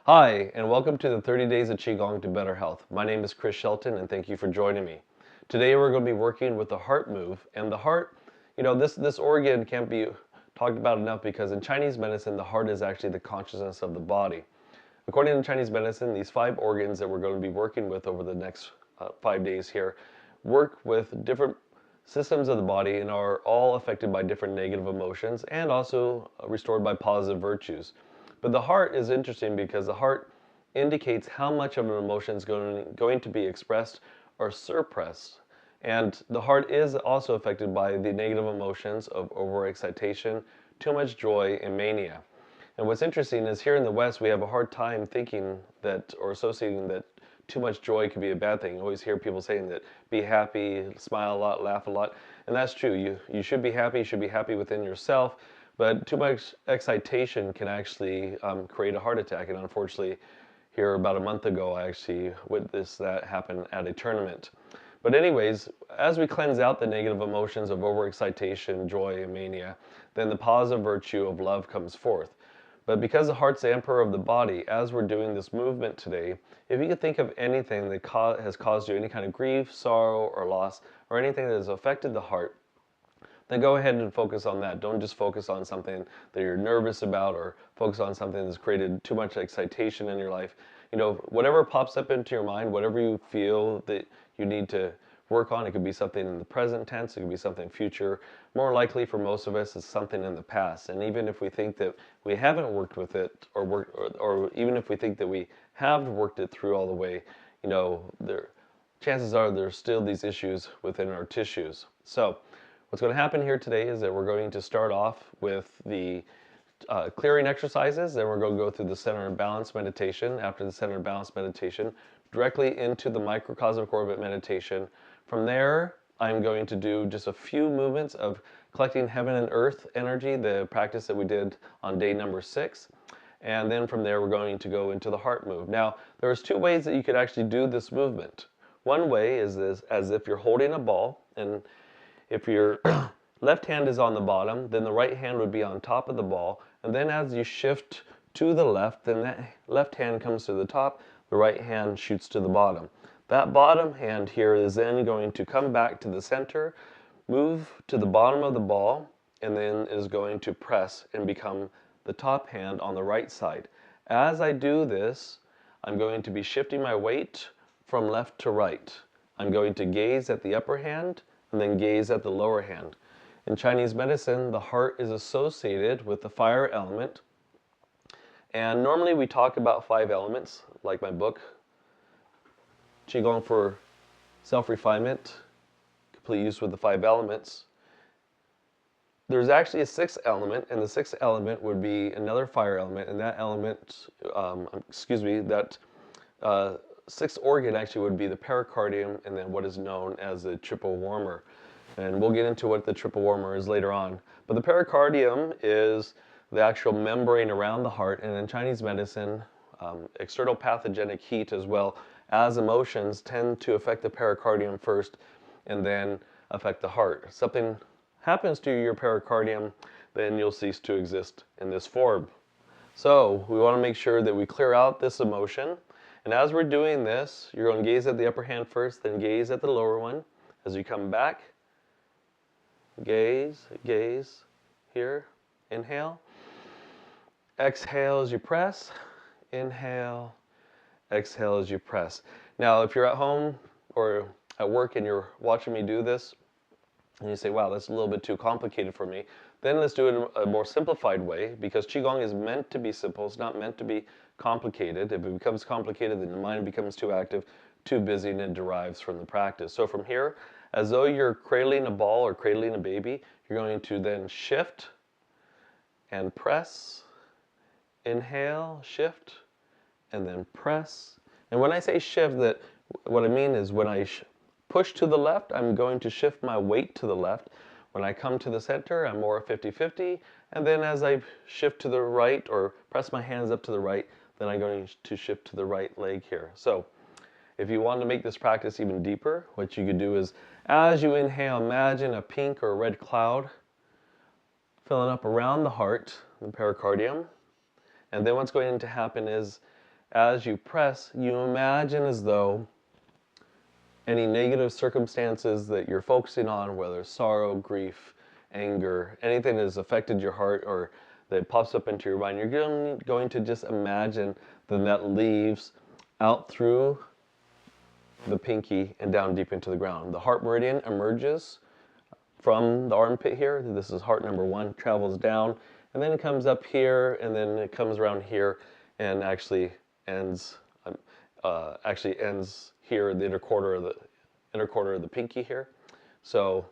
Hi, and welcome to the 30 Days of Qigong to Better Health. My name is Chris Shelton, and thank you for joining me. Today we're going to be working with the heart move. And the heart, this organ can't be talked about enough because in Chinese medicine, the heart is actually the consciousness of the body. According to Chinese medicine, these 5 organs that we're going to be working with over the next 5 days here work with different systems of the body and are all affected by different negative emotions and also restored by positive virtues. But the heart is interesting because the heart indicates how much of an emotion is going to be expressed or suppressed. And the heart is also affected by the negative emotions of overexcitation, too much joy, and mania. And what's interesting is here in the West, we have a hard time thinking that or associating that too much joy could be a bad thing. You always hear people saying that be happy, smile a lot, laugh a lot. And that's true. You should be happy. You should be happy within yourself. But too much excitation can actually create a heart attack. And unfortunately, here about a month ago, I actually witnessed that happen at a tournament. But anyways, as we cleanse out the negative emotions of overexcitation, joy, and mania, then the positive virtue of love comes forth. But because the heart's the emperor of the body, as we're doing this movement today, if you could think of anything that has caused you any kind of grief, sorrow, or loss, or anything that has affected the heart, then go ahead and focus on that. Don't just focus on something that you're nervous about or focus on something that's created too much excitation in your life. Whatever pops up into your mind, whatever you feel that you need to work on, it could be something in the present tense, it could be something future. More likely for most of us, it's something in the past. And even if we think that we haven't worked with it, or even if we think that we have worked it through all the way, chances are there's still these issues within our tissues. So what's going to happen here today is that we're going to start off with the clearing exercises, then we're going to go through the center and balance meditation. After the center and balance meditation, directly into the microcosmic orbit meditation. From there, I'm going to do just a few movements of collecting heaven and earth energy, the practice that we did on day number 6. And then from there, we're going to go into the heart move. Now, there's 2 ways that you could actually do this movement. One way is this, as if you're holding a ball, and if your left hand is on the bottom, then the right hand would be on top of the ball. And then as you shift to the left, then that left hand comes to the top, the right hand shoots to the bottom. That bottom hand here is then going to come back to the center, move to the bottom of the ball, and then is going to press and become the top hand on the right side. As I do this, I'm going to be shifting my weight from left to right. I'm going to gaze at the upper hand and then gaze at the lower hand. In Chinese medicine, the heart is associated with the fire element. And normally we talk about 5 elements, like my book, Qigong for Self-Refinement, Complete Use with the 5 Elements. There's actually a 6th element, and the 6th element would be another fire element, and that element, that 6th organ actually would be the pericardium, and then what is known as the triple warmer. And we'll get into what the triple warmer is later on. But the pericardium is the actual membrane around the heart, and in Chinese medicine, external pathogenic heat as well as emotions tend to affect the pericardium first and then affect the heart. If something happens to your pericardium, then you'll cease to exist in this form. So we want to make sure that we clear out this emotion. And as we're doing this, you're going to gaze at the upper hand first, then gaze at the lower one. As you come back, gaze, gaze, here, inhale. Exhale as you press, inhale, exhale as you press. Now, if you're at home or at work and you're watching me do this, and you say, wow, that's a little bit too complicated for me, then let's do it in a more simplified way, because Qigong is meant to be simple. It's not meant to be complicated. If it becomes complicated, then the mind becomes too active, too busy, and it derives from the practice. So from here, as though you're cradling a ball or cradling a baby, you're going to then shift and press, inhale, shift, and then press. And when I say shift, what I mean is when I push to the left, I'm going to shift my weight to the left. When I come to the center, I'm more 50-50. And then as I shift to the right or press my hands up to the right, then I'm going to shift to the right leg here. So if you want to make this practice even deeper, what you could do is as you inhale, imagine a pink or red cloud filling up around the heart, the pericardium. And then what's going to happen is as you press, you imagine as though any negative circumstances that you're focusing on, whether sorrow, grief, anger, anything that has affected your heart or that pops up into your mind, you're going to just imagine that leaves out through the pinky and down deep into the ground. The heart meridian emerges from the armpit here. This is heart number 1, travels down, and then it comes up here, and then it comes around here, and actually ends here, the inner quarter of the pinky here. So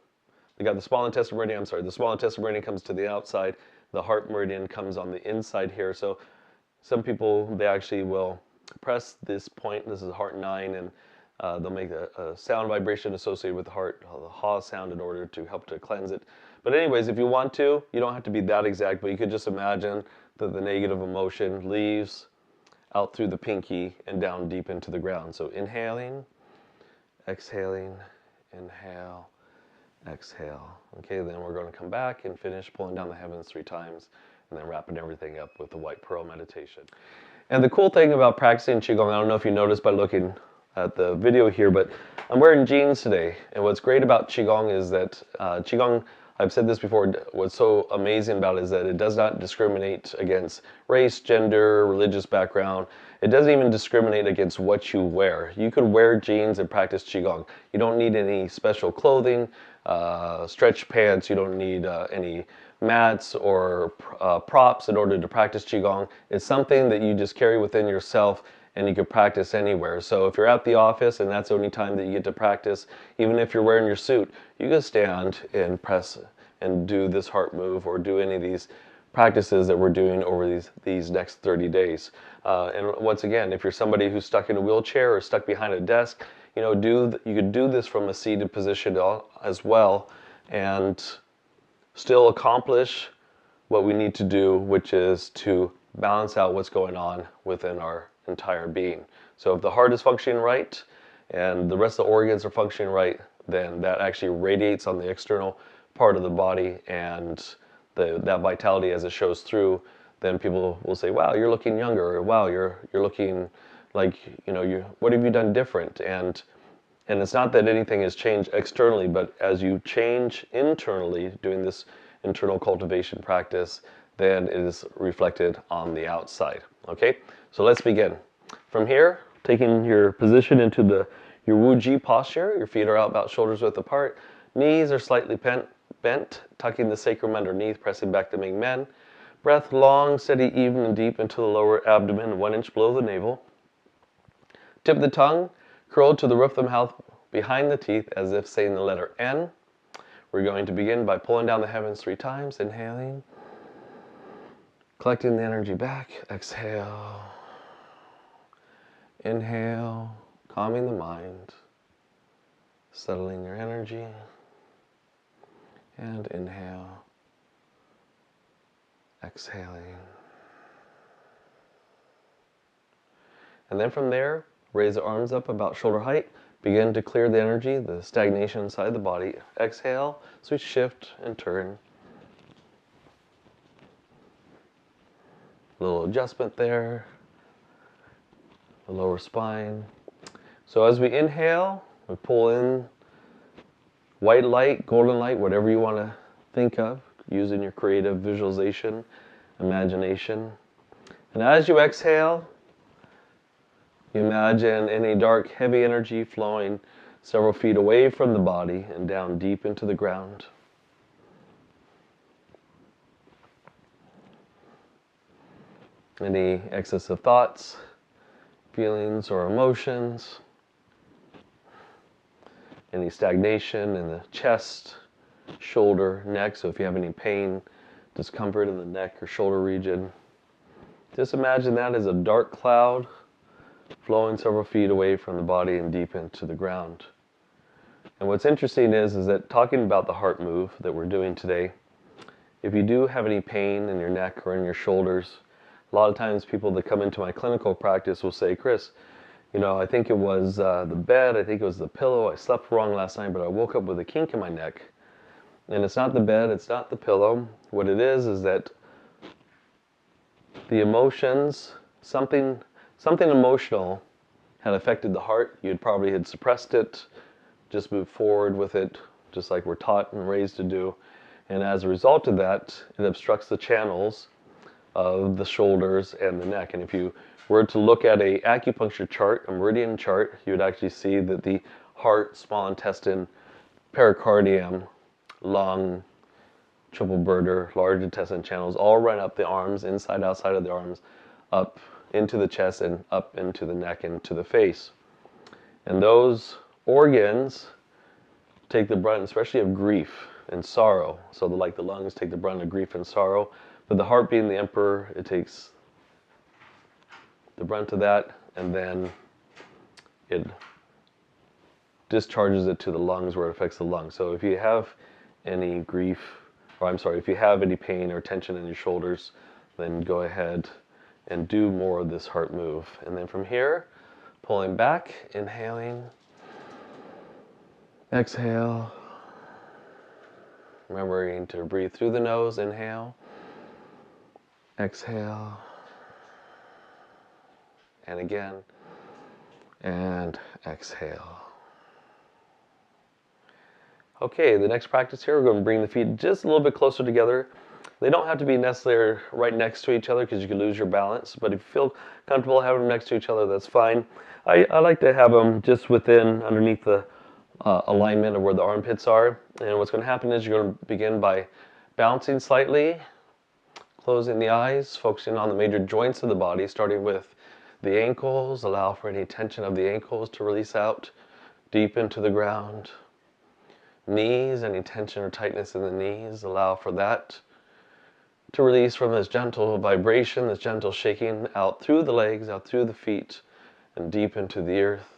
we got the small intestine meridian. I'm sorry, the small intestine meridian comes to the outside. The heart meridian comes on the inside here. So some people, they actually will press this point. This is heart 9, and they'll make a sound vibration associated with the heart, the ha sound, in order to help to cleanse it. But anyways, if you want to, you don't have to be that exact, but you could just imagine that the negative emotion leaves out through the pinky and down deep into the ground. So inhaling, exhaling, inhale, exhale. Okay, then we're going to come back and finish pulling down the heavens 3 times and then wrapping everything up with the white pearl meditation. And the cool thing about practicing Qigong, I don't know if you noticed by looking at the video here, but I'm wearing jeans today. And what's great about Qigong is that Qigong, I've said this before, what's so amazing about it is that it does not discriminate against race, gender, religious background. It doesn't even discriminate against what you wear. You could wear jeans and practice Qigong. You don't need any special clothing, stretch pants. You don't need any mats or props in order to practice Qigong. It's something that you just carry within yourself, and you can practice anywhere. So if you're at the office and that's the only time that you get to practice, even if you're wearing your suit, you can stand and press and do this heart move or do any of these practices that we're doing over these next 30 days. And once again, if you're somebody who's stuck in a wheelchair or stuck behind a desk, you could do this from a seated position as well, and still accomplish what we need to do, which is to balance out what's going on within our entire being. So if the heart is functioning right and the rest of the organs are functioning right, then that actually radiates on the external part of the body, and that vitality, as it shows through, then people will say, wow, you're looking younger, or wow, you're looking like, what have you done different? And it's not that anything has changed externally, but as you change internally, doing this internal cultivation practice, then it is reflected on the outside. Okay, so let's begin. From here, taking your position into your Wu Ji posture. Your feet are out about shoulders width apart. Knees are slightly bent, tucking the sacrum underneath, pressing back the Ming Men. Breath long, steady, even, and deep into the lower abdomen, 1 inch below the navel. Tip of the tongue curled to the roof of the mouth behind the teeth, as if saying the letter N. We're going to begin by pulling down the heavens 3 times, inhaling, collecting the energy back, exhale, inhale, calming the mind, settling your energy, and inhale, exhaling. And then from there, raise the arms up about shoulder height. Begin to clear the energy, the stagnation inside the body. Exhale, so we shift and turn. A little adjustment there. The lower spine. So as we inhale, we pull in white light, golden light, whatever you want to think of, using your creative visualization, imagination. And as you exhale, you imagine any dark, heavy energy flowing several feet away from the body and down deep into the ground. Any excessive thoughts, feelings, or emotions. Any stagnation in the chest, shoulder, neck. So if you have any pain, discomfort in the neck or shoulder region, just imagine that as a dark cloud flowing several feet away from the body and deep into the ground. And what's interesting is that talking about the heart move that we're doing today, if you do have any pain in your neck or in your shoulders, a lot of times people that come into my clinical practice will say, Chris, I think it was the bed, I think it was the pillow, I slept wrong last night, but I woke up with a kink in my neck. And it's not the bed, it's not the pillow. What it is that the emotions, something something emotional had affected the heart, you'd probably had suppressed it, just moved forward with it, just like we're taught and raised to do. And as a result of that, it obstructs the channels of the shoulders and the neck. And if you were to look at a acupuncture chart, a meridian chart, you would actually see that the heart, small intestine, pericardium, lung, triple burder, large intestine channels all run up the arms, inside, outside of the arms, up into the chest and up into the neck and to the face. And those organs take the brunt, especially of grief and sorrow. So like the lungs take the brunt of grief and sorrow. But the heart, being the emperor, it takes the brunt of that, and then it discharges it to the lungs where it affects the lungs. So if you have any grief, or I'm sorry, if you have any pain or tension in your shoulders, then go ahead and do more of this heart move. And then from here, pulling back, inhaling, exhale, remembering to breathe through the nose, inhale, exhale, and again, and exhale. Okay, the next practice here, we're going to bring the feet just a little bit closer together. They don't have to be necessarily right next to each other because you can lose your balance, but if you feel comfortable having them next to each other, that's fine. I like to have them just underneath the alignment of where the armpits are. And what's going to happen is you're going to begin by bouncing slightly, closing the eyes, focusing on the major joints of the body, starting with the ankles. Allow for any tension of the ankles to release out deep into the ground. Knees, any tension or tightness in the knees, allow for that to release from this gentle vibration, this gentle shaking out through the legs, out through the feet, and deep into the earth.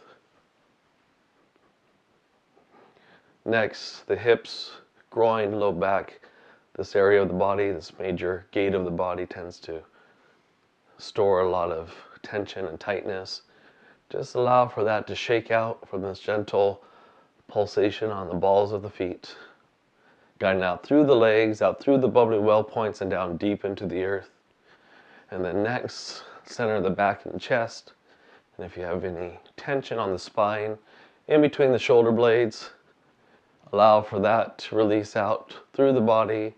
Next, the hips, groin, low back. This area of the body, this major gate of the body, tends to store a lot of tension and tightness. Just allow for that to shake out from this gentle pulsation on the balls of the feet, guiding out through the legs, out through the bubbly well points, and down deep into the earth. And then next, center the back and chest. And if you have any tension on the spine, in between the shoulder blades, allow for that to release out through the body,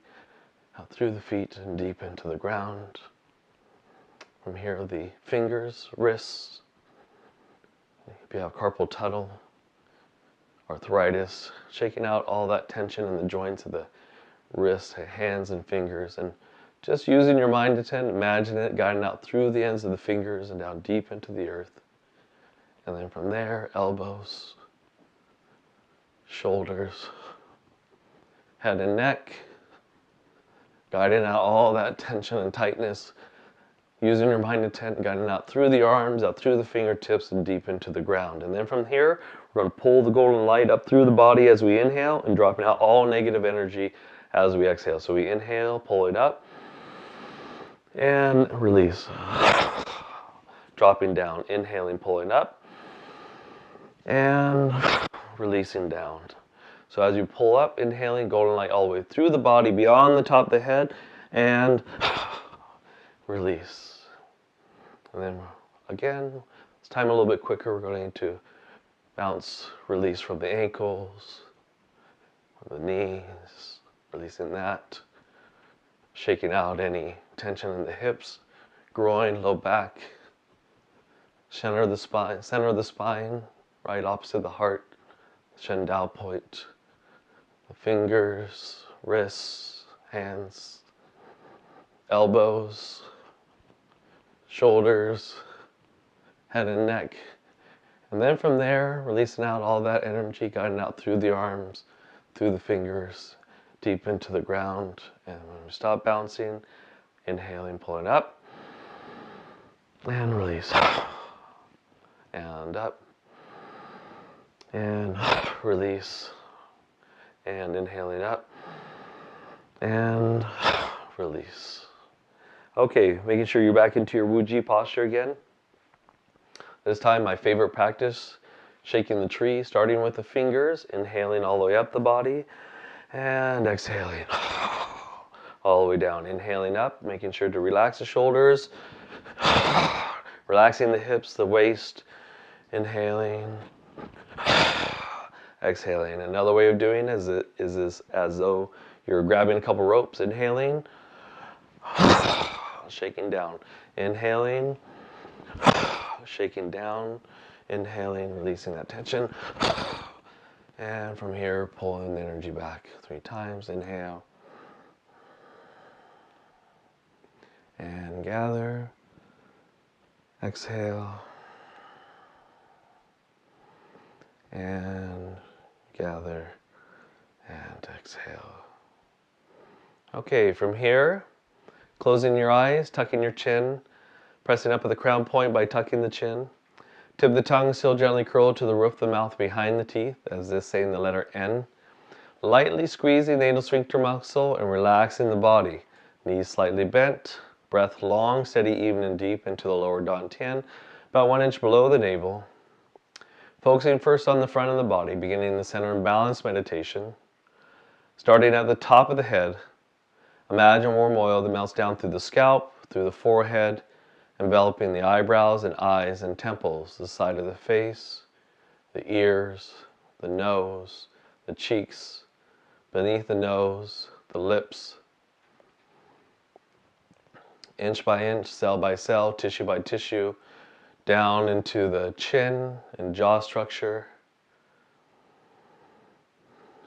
out through the feet, and deep into the ground. From here, the fingers, wrists. If you have carpal tunnel, arthritis, shaking out all that tension in the joints of the wrists, hands, and fingers, and just using your mind to tend, imagine it guiding out through the ends of the fingers and down deep into the earth. And then from there, elbows, shoulders, head and neck, guiding out all that tension and tightness, using your mind to tend, guiding out through the arms, out through the fingertips, and deep into the ground. And then from here, we're going to pull the golden light up through the body as we inhale and dropping out all negative energy as we exhale. So we inhale, pull it up, and release. Dropping down, inhaling, pulling up, and releasing down. So as you pull up, inhaling, golden light all the way through the body, beyond the top of the head, and release. And then again, this time a little bit quicker, we're going to bounce, release from the ankles, from the knees, releasing that, shaking out any tension in the hips, groin, low back, center of the spine, right opposite the heart, Shen Dao point, the fingers, wrists, hands, elbows, shoulders, head and neck. And then from there, releasing out all that energy, guiding out through the arms, through the fingers, deep into the ground. And when we stop bouncing, inhaling, pulling up, and release. And up, and release, and inhaling up, and release. Okay, making sure you're back into your Wu-Ji posture again. This time, my favorite practice, shaking the tree, starting with the fingers, inhaling all the way up the body, and exhaling all the way down. Inhaling up, making sure to relax the shoulders, Relaxing the hips, the waist, inhaling, exhaling. Another way of doing it is as though you're grabbing a couple ropes, inhaling, shaking down, inhaling, shaking down, inhaling, releasing that tension. And from here, pulling the energy back 3 times. Inhale. And gather. Exhale. And gather. And exhale. Okay, from here, closing your eyes, tucking your chin, pressing up at the crown point by tucking the chin. Tip of the tongue still gently curled to the roof of the mouth behind the teeth, as if saying the letter N. Lightly squeezing the anal sphincter muscle and relaxing the body. Knees slightly bent. Breath long, steady, even, and deep into the lower dantian, about 1 inch below the navel. Focusing first on the front of the body, beginning in the center and balance meditation. Starting at the top of the head, imagine warm oil that melts down through the scalp, through the forehead, enveloping the eyebrows and eyes and temples, the side of the face, the ears, the nose, the cheeks, beneath the nose, the lips. Inch by inch, cell by cell, tissue by tissue, down into the chin and jaw structure,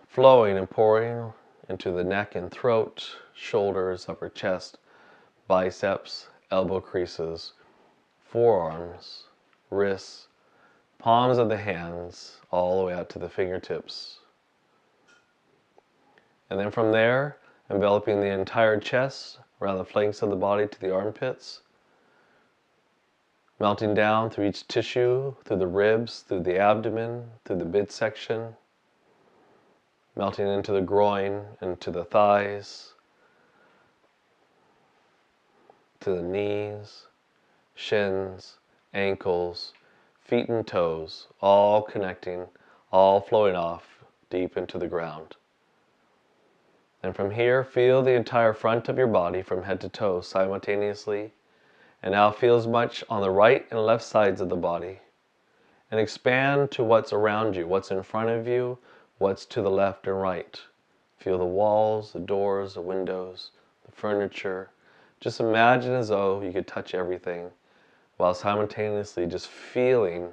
flowing and pouring into the neck and throat, shoulders, upper chest, biceps, elbow creases, forearms, wrists, palms of the hands, all the way out to the fingertips. And then from there, enveloping the entire chest, around the flanks of the body to the armpits, melting down through each tissue, through the ribs, through the abdomen, through the midsection, melting into the groin, into the thighs, to the knees, shins, ankles, feet and toes, all connecting, all flowing off deep into the ground. And from here, feel the entire front of your body from head to toe simultaneously. And now feel as much on the right and left sides of the body. And expand to what's around you, what's in front of you, what's to the left and right. Feel the walls, the doors, the windows, the furniture. Just imagine as though you could touch everything while simultaneously just feeling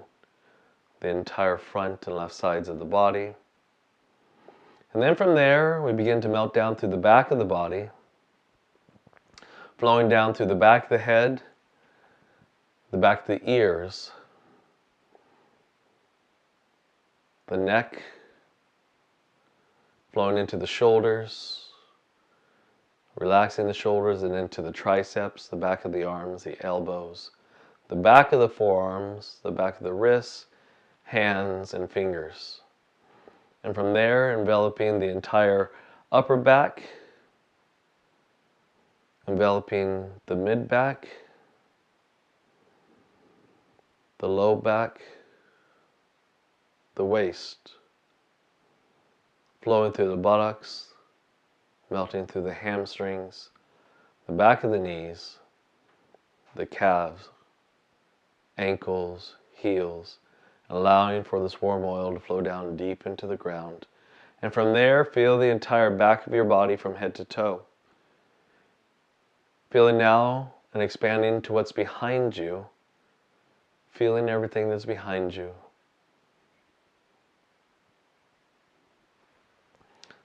the entire front and left sides of the body. And then from there, we begin to melt down through the back of the body, flowing down through the back of the head, the back of the ears, the neck, flowing into the shoulders, relaxing the shoulders and into the triceps, the back of the arms, the elbows, the back of the forearms, the back of the wrists, hands, and fingers. And from there, enveloping the entire upper back, enveloping the mid back, the low back, the waist, flowing through the buttocks, melting through the hamstrings, the back of the knees, the calves, ankles, heels, allowing for this warm oil to flow down deep into the ground. And from there, feel the entire back of your body from head to toe. Feeling now and expanding to what's behind you, feeling everything that's behind you.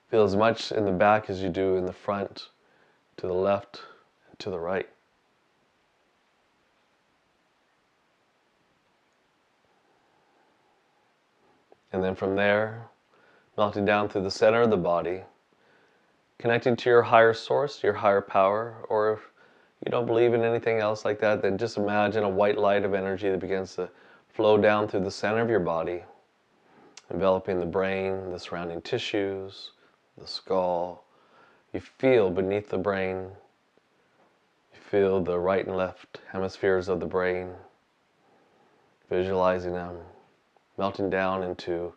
Feel as much in the back as you do in the front, to the left and to the right. And then from there, melting down through the center of the body, connecting to your higher source, your higher power, or if you don't believe in anything else like that, then just imagine a white light of energy that begins to flow down through the center of your body, enveloping the brain, the surrounding tissues, the skull. You feel beneath the brain, you feel the right and left hemispheres of the brain, visualizing them, melting down into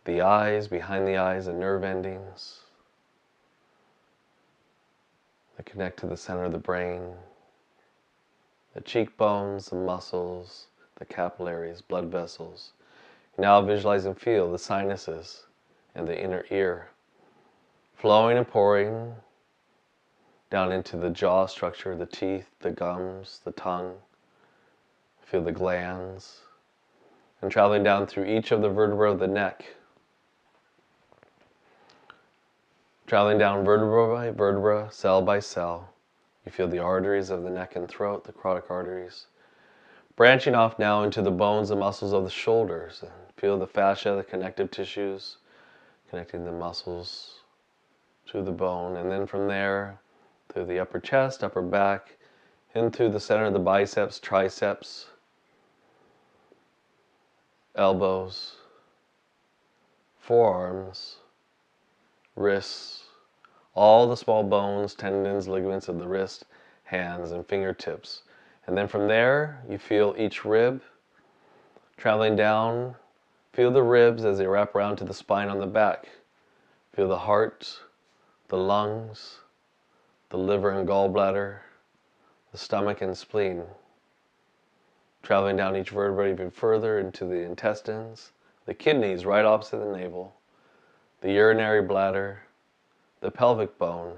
the eyes, behind the eyes, the nerve endings that connect to the center of the brain, the cheekbones, the muscles, the capillaries, blood vessels. Now visualize and feel the sinuses and the inner ear flowing and pouring down into the jaw structure, the teeth, the gums, the tongue. Feel the glands and traveling down through each of the vertebrae of the neck. Traveling down vertebra by vertebra, cell by cell. You feel the arteries of the neck and throat, the carotid arteries. Branching off now into the bones and muscles of the shoulders. And feel the fascia, the connective tissues, connecting the muscles to the bone. And then from there, through the upper chest, upper back, into the center of the biceps, triceps, elbows, forearms, wrists, all the small bones, tendons, ligaments of the wrist, hands, and fingertips. And then from there, you feel each rib traveling down. Feel the ribs as they wrap around to the spine on the back. Feel the heart, the lungs, the liver and gallbladder, the stomach and spleen. Traveling down each vertebra even further into the intestines, the kidneys right opposite the navel, the urinary bladder, the pelvic bone,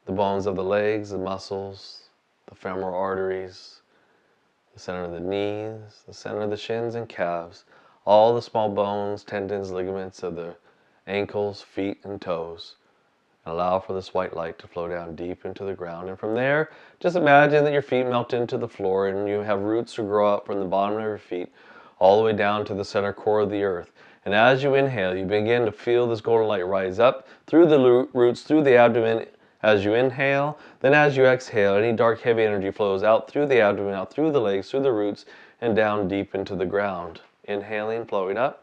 the bones of the legs, the muscles, the femoral arteries, the center of the knees, the center of the shins and calves, all the small bones, tendons, ligaments of the ankles, feet, and toes. And allow for this white light to flow down deep into the ground. And from there, just imagine that your feet melt into the floor and you have roots to grow up from the bottom of your feet all the way down to the center core of the earth. And as you inhale, you begin to feel this golden light rise up through the roots, through the abdomen as you inhale. Then as you exhale, any dark, heavy energy flows out through the abdomen, out through the legs, through the roots, and down deep into the ground. Inhaling, flowing up.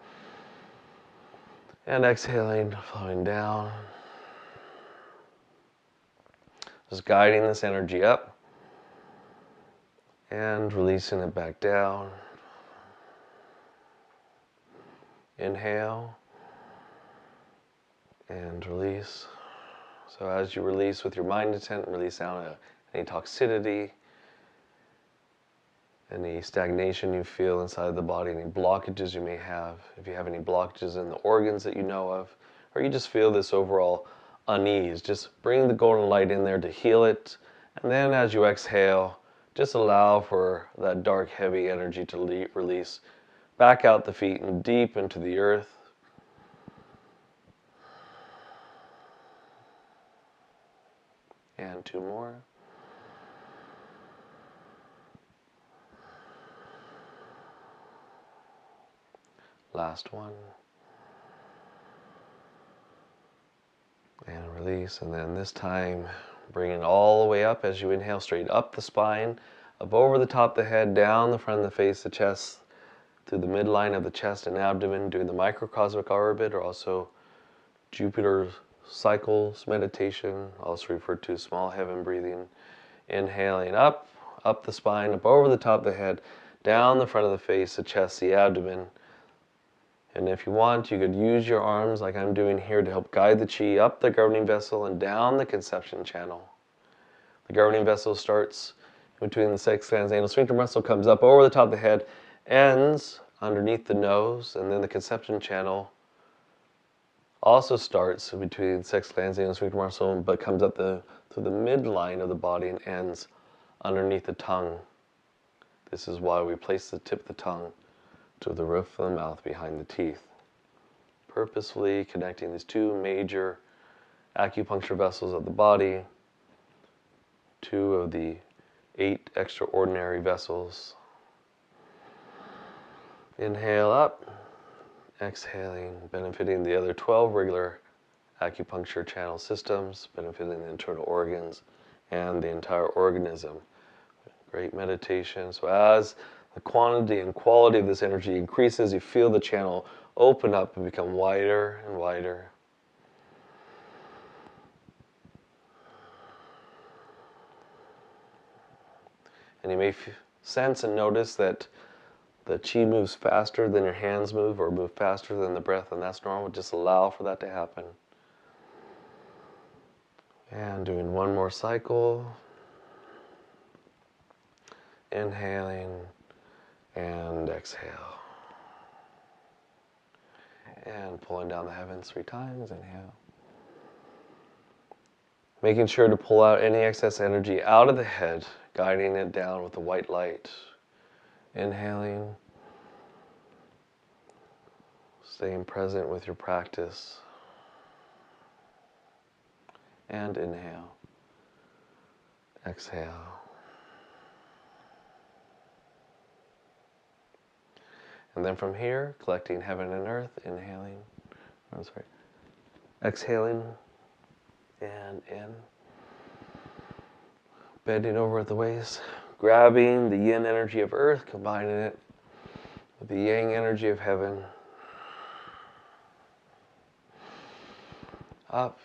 And exhaling, flowing down. Just guiding this energy up. And releasing it back down. Inhale and release. So as you release with your mind intent, release out any toxicity, any stagnation you feel inside the body, any blockages you may have. If you have any blockages in the organs that you know of, or you just feel this overall unease, just bring the golden light in there to heal it. And then as you exhale, just allow for that dark, heavy energy to release back out the feet and deep into the earth. And two more. Last one. And release. And then this time, bring it all the way up as you inhale, straight up the spine, up over the top of the head, down the front of the face, the chest, through the midline of the chest and abdomen, doing the microcosmic orbit, or also Jupiter cycles meditation, also referred to as small heaven breathing. Inhaling up the spine, up over the top of the head, down the front of the face, the chest, the abdomen. And if you want, you could use your arms like I'm doing here to help guide the chi up the governing vessel and down the conception channel. The governing vessel starts between the sex glands, anal sphincter muscle, comes up over the top of the head, ends underneath the nose, and then the conception channel also starts between sex glands, anal sphincter muscle, but comes up to the midline of the body and ends underneath the tongue. This is why we place the tip of the tongue to the roof of the mouth behind the teeth, purposefully connecting these two major acupuncture vessels of the body, two of the 8 extraordinary vessels. Inhale up, exhaling, benefiting the other 12 regular acupuncture channel systems, benefiting the internal organs and the entire organism. Great meditation. So as the quantity and quality of this energy increases, you feel the channel open up and become wider and wider. And you may sense and notice that the chi moves faster than your hands move, or move faster than the breath, and that's normal. Just allow for that to happen. And doing one more cycle. Inhaling and exhale. And pulling down the heavens 3 times. Inhale. Making sure to pull out any excess energy out of the head, guiding it down with the white light. Inhaling. Staying present with your practice. And inhale. Exhale. And then from here, collecting heaven and earth, inhaling. I'm sorry. Exhaling. And in. Bending over at the waist. Grabbing the yin energy of earth, combining it with the yang energy of heaven. Up.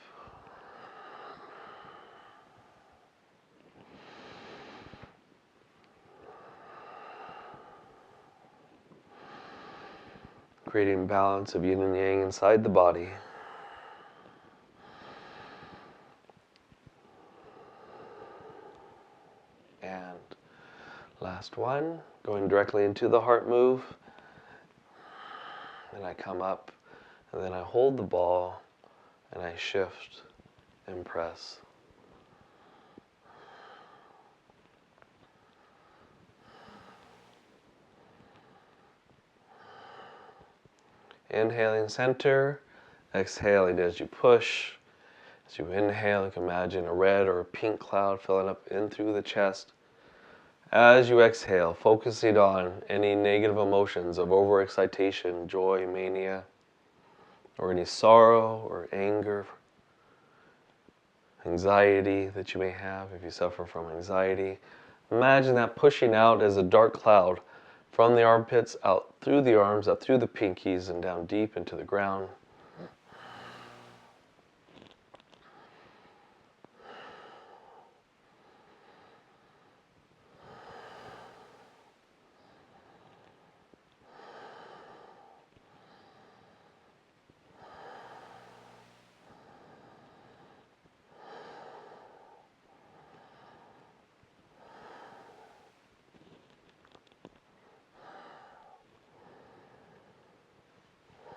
Creating balance of yin and yang inside the body. And last one, going directly into the heart move. Then I come up, and then I hold the ball, and I shift and press. Inhaling center, exhaling as you push. As you inhale, you can imagine a red or a pink cloud filling up in through the chest. As you exhale, focusing on any negative emotions of overexcitation, joy, mania, or any sorrow or anger, anxiety that you may have if you suffer from anxiety. Imagine that pushing out as a dark cloud from the armpits, out through the arms, out through the pinkies, and down deep into the ground.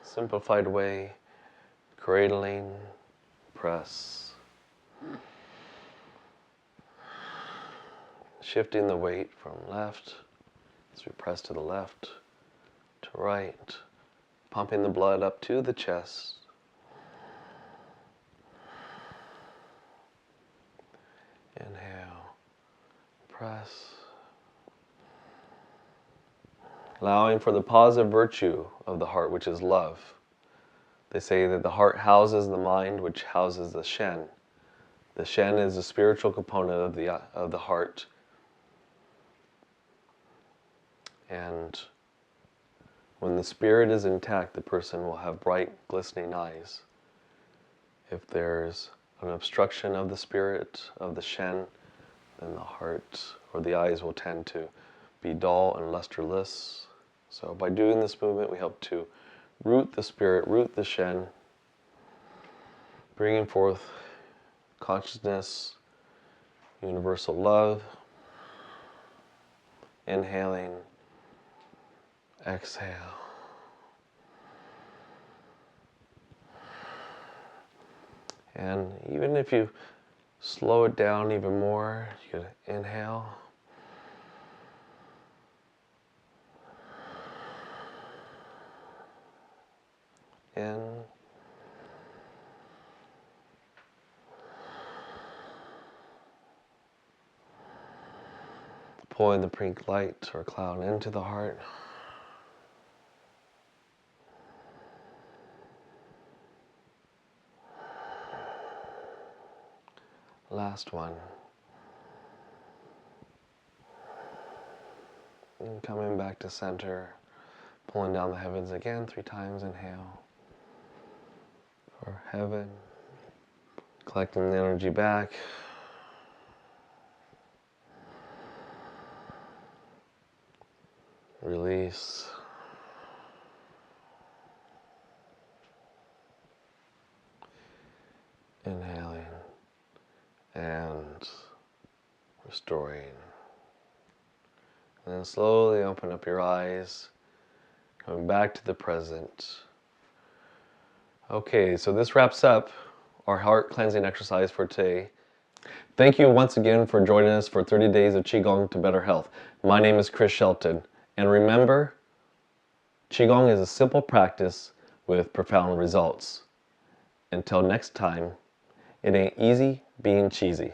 Simplified way, cradling, press. Shifting the weight from left as we press to the left, to right, pumping the blood up to the chest. Inhale, press. Allowing for the positive virtue of the heart, which is love. They say that the heart houses the mind, which houses the Shen. The Shen is the spiritual component of the heart. And when the spirit is intact, the person will have bright, glistening eyes. If there's an obstruction of the spirit, of the Shen, then the heart or the eyes will tend to be dull and lusterless. So by doing this movement, we help to root the spirit, root the Shen, bringing forth consciousness, universal love. Inhaling, exhale. And even if you slow it down even more, you can inhale. In. Pulling the pink light or cloud into the heart. Last one. And coming back to center, pulling down the heavens again 3 times. Inhale. For heaven, collecting the energy back. Release. Inhaling and restoring. And then slowly open up your eyes, coming back to the present. Okay, so this wraps up our heart cleansing exercise for today. Thank you once again for joining us for 30 Days of Qigong to Better Health. My name is Chris Shelton, and remember, Qigong is a simple practice with profound results. Until next time, it ain't easy being cheesy.